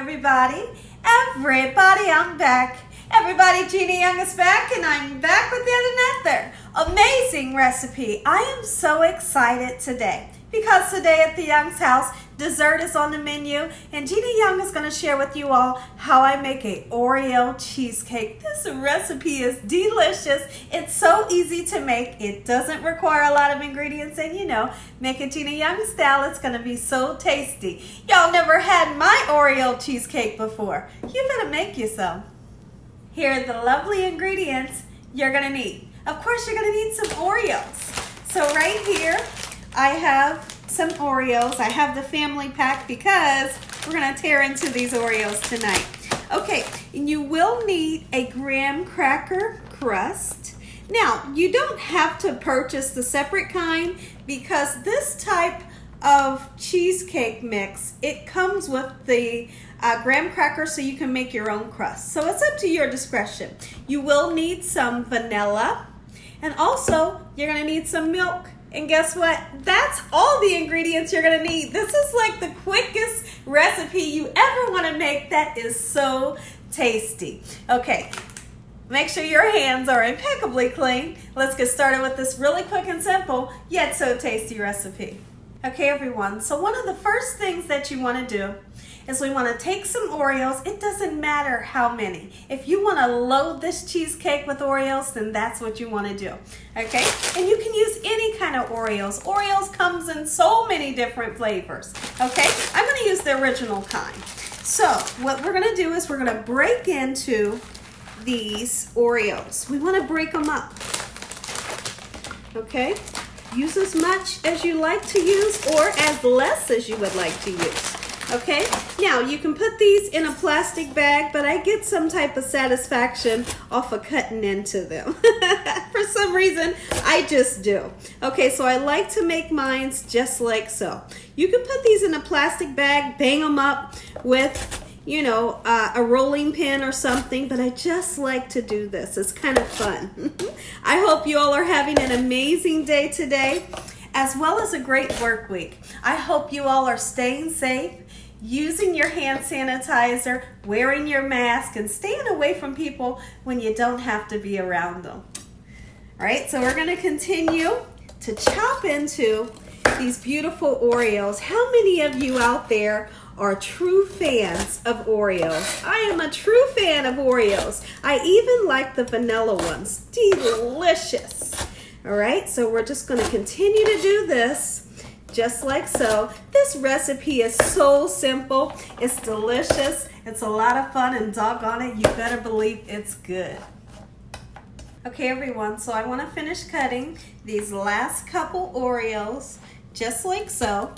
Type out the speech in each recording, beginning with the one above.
everybody. Everybody, I'm back. Everybody, Gina Young is back, and I'm back with another amazing recipe. I am so excited today because today at the Young's house, dessert is on the menu, and Gina Young is going to share with you all how I make a Oreo cheesecake. This recipe is delicious. It's so easy to make. It doesn't require a lot of ingredients, and make it Gina Young style. It's going to be so tasty. Y'all never had my Oreo cheesecake before. You better make you some. Here are the lovely ingredients you're going to need. Of course, you're going to need some Oreos. So right here, I have some Oreos. I have the family pack because we're going to tear into these Oreos tonight. Okay, and you will need a graham cracker crust. Now, you don't have to purchase the separate kind because this type of cheesecake mix, it comes with the graham cracker so you can make your own crust. So it's up to your discretion. You will need some vanilla, and also you're going to need some milk. And guess what? That's all the ingredients you're going to need. This is like the quickest recipe you ever want to make that is so tasty. Okay, make sure your hands are impeccably clean. Let's get started with this really quick and simple, yet so tasty recipe. Okay, everyone, so one of the first things that you want to do is we want to take some Oreos. It doesn't matter how many. If you want to load this cheesecake with Oreos, then that's what you want to do, okay? And you can use any kind of Oreos. Oreos comes in so many different flavors, okay? I'm going to use the original kind. So what we're going to do is we're going to break into these Oreos. We want to break them up, okay? Use as much as you like to use or as less as you would like to use. Okay, now you can put these in a plastic bag, but I get some type of satisfaction off of cutting into them. For some reason, I just do. Okay, so I like to make mine just like so. You can put these in a plastic bag, bang them up with, a rolling pin or something, but I just like to do this. It's kind of fun. I hope you all are having an amazing day today, as well as a great work week. I hope you all are staying safe, using your hand sanitizer, wearing your mask, and staying away from people when you don't have to be around them. All right, so we're going to continue to chop into these beautiful Oreos. How many of you out there are true fans of Oreos? I am a true fan of Oreos. I even like the vanilla ones. Delicious. All right, so we're just going to continue to do this just like so. This recipe is so simple. It's delicious. It's a lot of fun, and doggone it, you better believe it's good. Okay, everyone, so I want to finish cutting these last couple Oreos just like so.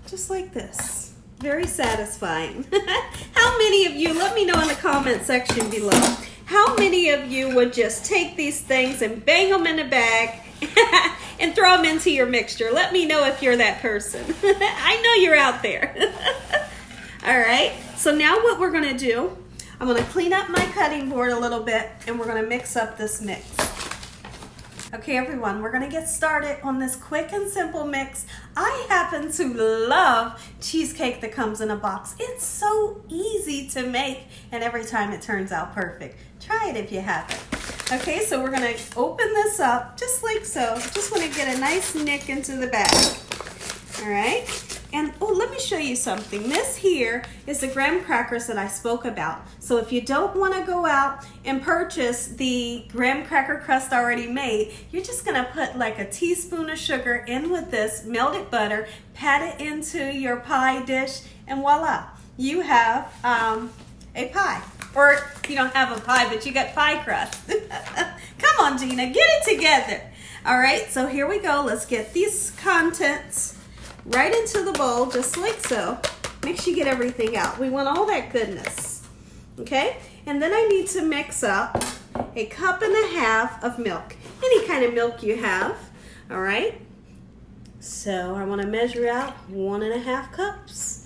Just like this. Very satisfying. How many of you, let me know in the comment section below, how many of you would just take these things and bang them in a bag and throw them into your mixture? Let me know if you're that person. I know you're out there. All right, so now what we're going to do, I'm going to clean up my cutting board a little bit, and we're going to mix up this mix. Okay, everyone, we're going to get started on this quick and simple mix. I happen to love cheesecake that comes in a box. It's so easy to make, and every time it turns out perfect. Try it if you haven't. Okay, so we're going to open this up just like so. Just want to get a nice nick into the bag. All right, and let me show you something. This here is the graham crackers that I spoke about. So if you don't want to go out and purchase the graham cracker crust already made, you're just going to put like a teaspoon of sugar in with this melted butter, pat it into your pie dish, and voila, you have a pie. Or you don't have a pie, but you got pie crust. Come on, Gina, get it together. All right, so here we go. Let's get these contents right into the bowl, just like so. Make sure you get everything out. We want all that goodness, okay? And then I need to mix up 1.5 cups of milk, any kind of milk you have, all right? So I want to measure out 1.5 cups.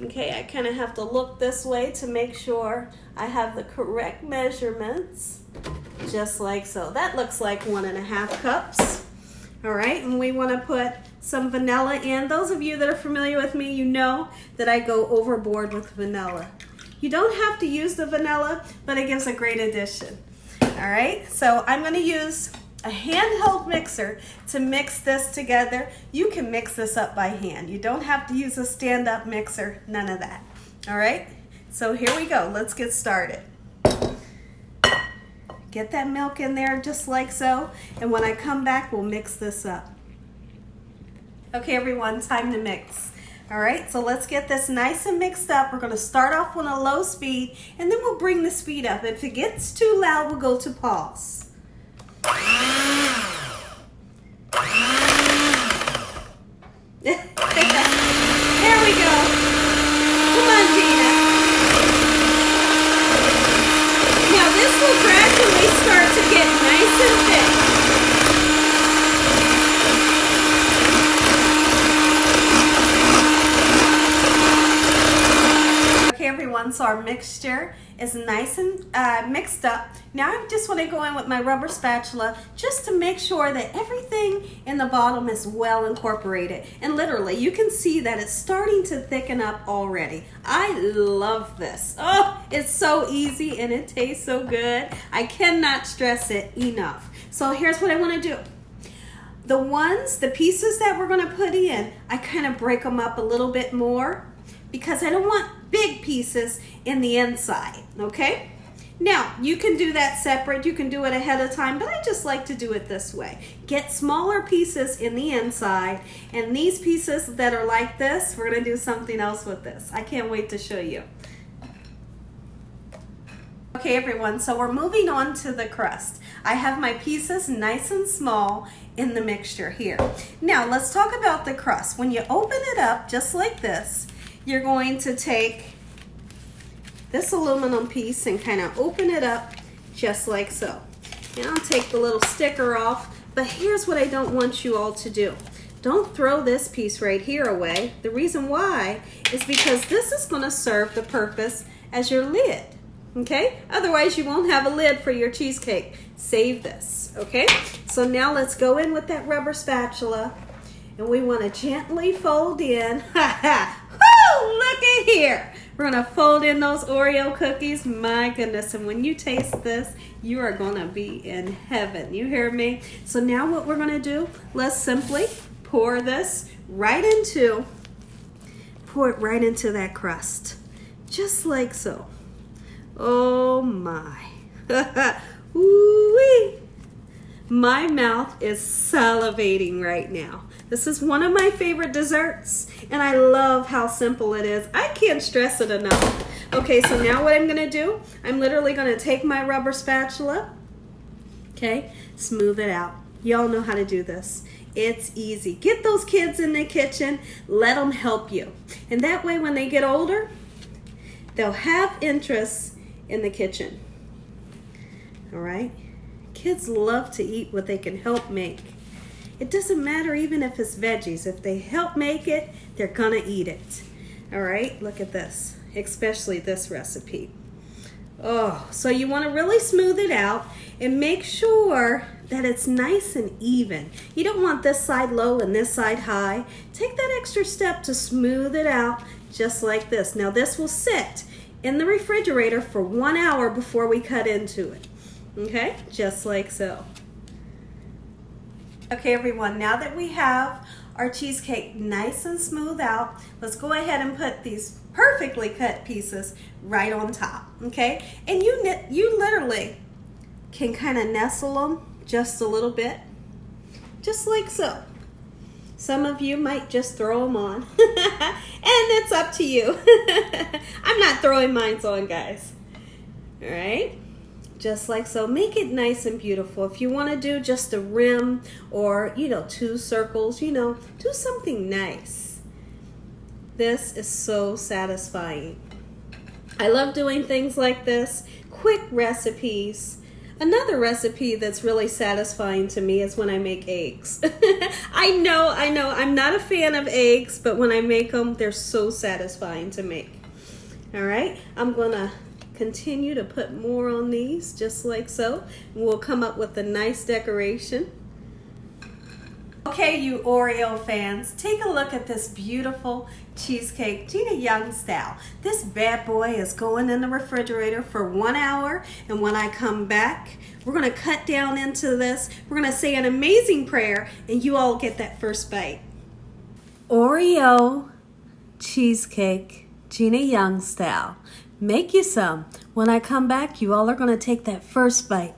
Okay, I kind of have to look this way to make sure I have the correct measurements, just like so. That looks like 1.5 cups. All right, and we want to put some vanilla in. Those of you that are familiar with me, you know that I go overboard with vanilla. You don't have to use the vanilla, but it gives a great addition. All right, so I'm going to use a handheld mixer to mix this together. You can mix this up by hand. You don't have to use a stand-up mixer, none of that. All right, so here we go. Let's get started. Get that milk in there just like so, and when I come back, we'll mix this up. Okay, everyone, time to mix. All right, so let's get this nice and mixed up. We're going to start off on a low speed, and then we'll bring the speed up. If it gets too loud, we'll go to pause. There we go. Come on, Gina. Now this will gradually start to get nice and thick. Okay, everyone, so our mixture is nice and mixed up. Now I just want to go in with my rubber spatula just to make sure that everything in the bottom is well incorporated. And literally, you can see that it's starting to thicken up already. I love this. Oh, it's so easy and it tastes so good. I cannot stress it enough. So here's what I want to do. The pieces that we're going to put in, I kind of break them up a little bit more because I don't want big pieces in the inside, okay? Now, you can do that separate, you can do it ahead of time, but I just like to do it this way. Get smaller pieces in the inside, and these pieces that are like this, we're gonna do something else with this. I can't wait to show you. Okay, everyone, so we're moving on to the crust. I have my pieces nice and small in the mixture here. Now, let's talk about the crust. When you open it up just like this, you're going to take this aluminum piece and kind of open it up just like so. And I'll take the little sticker off, but here's what I don't want you all to do. Don't throw this piece right here away. The reason why is because this is going to serve the purpose as your lid, okay? Otherwise, you won't have a lid for your cheesecake. Save this, okay? So now let's go in with that rubber spatula, and we want to gently fold in. Look at here. We're going to fold in those Oreo cookies. My goodness. And when you taste this, you are going to be in heaven. You hear me? So now what we're going to do, let's simply pour it right into that crust. Just like so. Oh my. Ooh-wee. My mouth is salivating right now. This is one of my favorite desserts, and I love how simple it is. I can't stress it enough. Okay, so now what I'm gonna do, I'm literally gonna take my rubber spatula, okay, smooth it out. Y'all know how to do this. It's easy. Get those kids in the kitchen, let them help you. And that way when they get older, they'll have interest in the kitchen. All right? Kids love to eat what they can help make. It doesn't matter even if it's veggies. If they help make it, they're gonna eat it. All right, look at this, especially this recipe. Oh, so you wanna really smooth it out and make sure that it's nice and even. You don't want this side low and this side high. Take that extra step to smooth it out just like this. Now this will sit in the refrigerator for 1 hour before we cut into it. Okay, just like so. Okay, everyone, now that we have our cheesecake nice and smooth out, let's go ahead and put these perfectly cut pieces right on top, okay? And you literally can kind of nestle them just a little bit, just like so. Some of you might just throw them on, and it's up to you. I'm not throwing mine on, guys. All right? Just like so. Make it nice and beautiful. If you want to do just a rim or, 2 circles, do something nice. This is so satisfying. I love doing things like this, quick recipes. Another recipe that's really satisfying to me is when I make eggs. I know, I'm not a fan of eggs, but when I make them, they're so satisfying to make. All right, I'm gonna continue to put more on these just like so, and we'll come up with a nice decoration. Okay, you Oreo fans, take a look at this beautiful cheesecake, Gina Young style. This bad boy is going in the refrigerator for 1 hour, and when I come back, we're gonna cut down into this. We're gonna say an amazing prayer, and you all get that first bite. Oreo cheesecake, Gina Young style. Make you some. When I come back, you all are gonna take that first bite.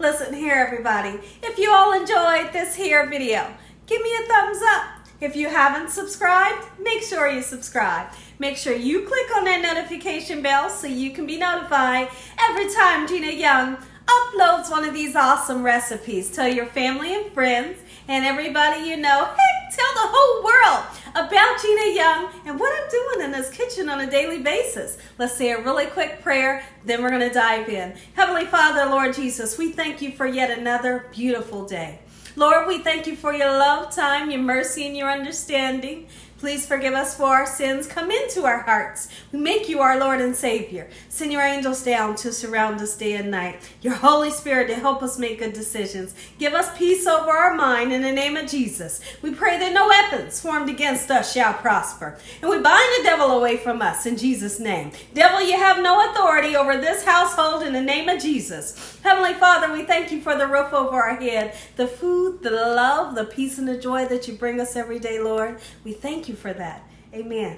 Listen here, everybody. If you all enjoyed this here video, give me a thumbs up. If you haven't subscribed, make sure you subscribe. Make sure you click on that notification bell so you can be notified every time Gina Young uploads one of these awesome recipes. Tell your family and friends and everybody you know. Heck, tell the whole world about Gina Young and what I'm doing in this kitchen on a daily basis. Let's say a really quick prayer, then we're going to dive in. Heavenly Father, Lord Jesus, we thank you for yet another beautiful day. Lord, we thank you for your love, time, your mercy, and your understanding. Please forgive us for our sins. Come into our hearts. We make you our Lord and Savior. Send your angels down to surround us day and night. Your Holy Spirit to help us make good decisions. Give us peace over our mind in the name of Jesus. We pray that no weapons formed against us shall prosper. And we bind the devil away from us in Jesus' name. Devil, you have no authority over this household in the name of Jesus. Heavenly Father, we thank you for the roof over our head, the food, the love, the peace, and the joy that you bring us every day, Lord. We thank you for that. Amen.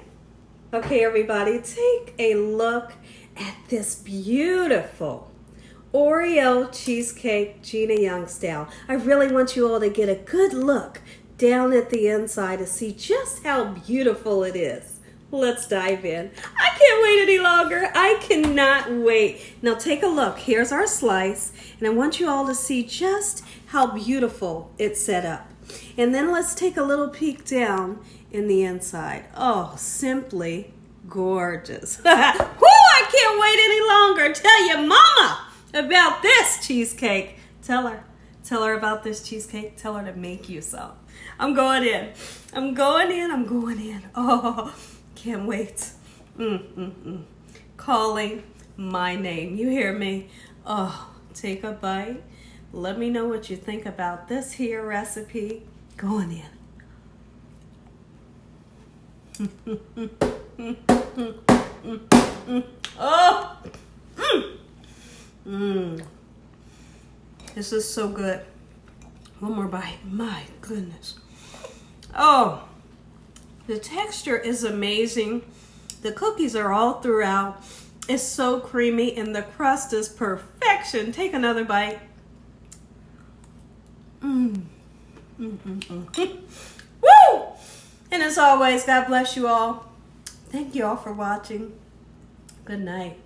Okay, everybody, take a look at this beautiful Oreo cheesecake, Gina Young style. I really want you all to get a good look down at the inside to see just how beautiful it is. Let's dive in. I can't wait any longer. I cannot wait. Now take a look. Here's our slice, and I want you all to see just how beautiful it's set up. And then let's take a little peek down in the inside. Oh, simply gorgeous. Woo, I can't wait any longer. Tell your mama about this cheesecake. Tell her about this cheesecake. Tell her to make you some. I'm going in. I'm going in. Oh, can't wait. Calling my name. You hear me? Oh, take a bite. Let me know what you think about this here recipe. Going in. Oh, this is so good. One more bite. My goodness. Oh, the texture is amazing. The cookies are all throughout. It's so creamy, and the crust is perfection. Take another bite. Woo! And as always, God bless you all. Thank you all for watching. Good night.